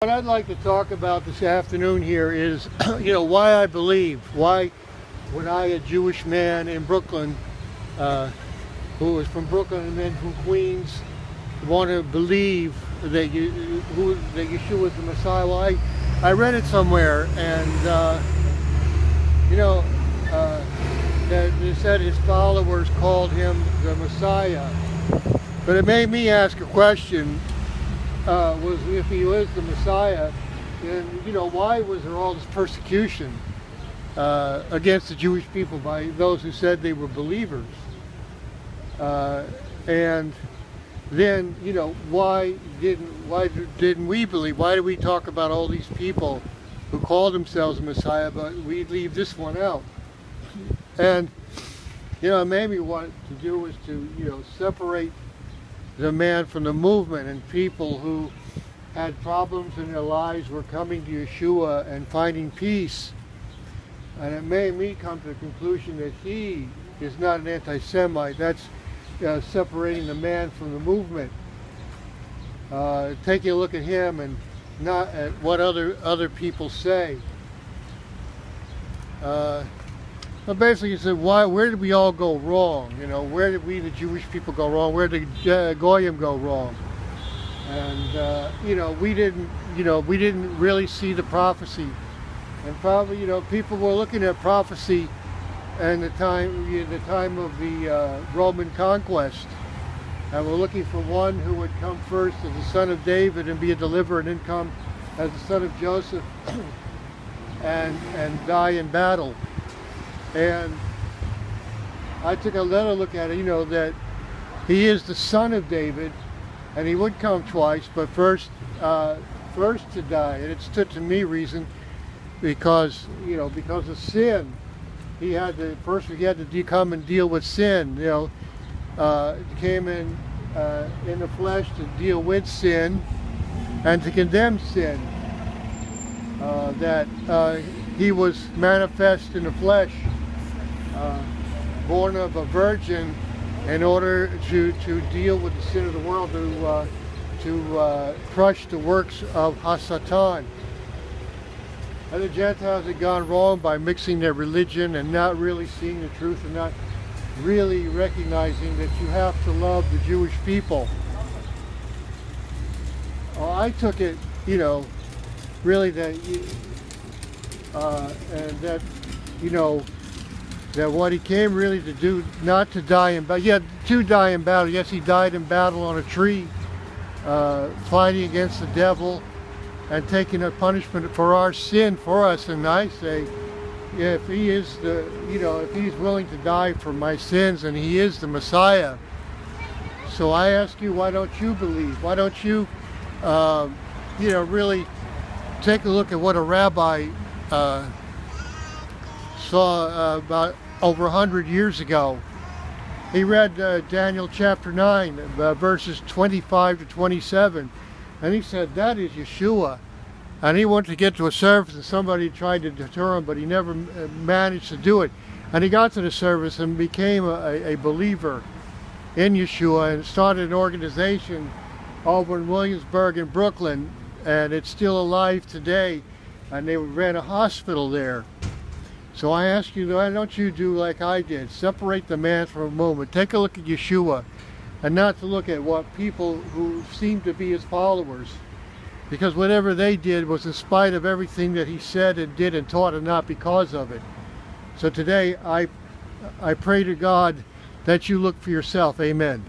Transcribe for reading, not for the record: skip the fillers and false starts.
What I'd like to talk about this afternoon here is, why I believe, why would I, a Jewish man in Brooklyn, who was from Brooklyn and then from Queens, want to believe that Yeshua is the Messiah? Well, I read it somewhere, and that it said his followers called him the Messiah. But it made me ask a question. Was if he was the Messiah, then why was there all this persecution against the Jewish people by those who said they were believers? And then why didn't we believe? Why did we talk about all these people who called themselves Messiah, but we leave this one out? And maybe what to do is to separate the man from the movement, and people who had problems in their lives were coming to Yeshua and finding peace. And it made me come to the conclusion that he is not an anti-Semite. That's separating the man from the movement. Taking a look at him and not at what other people say. But basically, he said, where did we all go wrong? Where did we, the Jewish people, go wrong? Where did Goyim go wrong? And we didn't really see the prophecy. And probably, people were looking at prophecy in the time of the Roman conquest, and were looking for one who would come first as the son of David and be a deliverer, and then come as the son of Joseph and die in battle. And I took another look at it, that he is the son of David, and he would come twice, but first to die. And it stood to me reason because of sin. He had to come and deal with sin. Came in the flesh to deal with sin and to condemn sin. He was manifest in the flesh, born of a virgin, in order to deal with the sin of the world, to crush the works of Hasatan. And the Gentiles had gone wrong by mixing their religion and not really seeing the truth, and not really recognizing that you have to love the Jewish people. Well, I took it, really that that what he came really to do, not to die in battle. Yeah, to die in battle. Yes, he died in battle on a tree, fighting against the devil and taking a punishment for our sin for us. And I say, if he is if he's willing to die for my sins, and he is the Messiah. So I ask you, why don't you believe? Why don't you, really take a look at what a rabbi saw about over 100 years ago. He read Daniel chapter 9, verses 25 to 27, and he said, that is Yeshua. And he wanted to get to a service, and somebody tried to deter him, but he never managed to do it. And he got to the service and became a believer in Yeshua, and started an organization over in Williamsburg in Brooklyn, and it's still alive today, and they ran a hospital there. So I ask you, why don't you do like I did? Separate the man from a moment. Take a look at Yeshua, and not to look at what people who seem to be his followers, because whatever they did was in spite of everything that he said and did and taught, and not because of it. So today I pray to God that you look for yourself. Amen.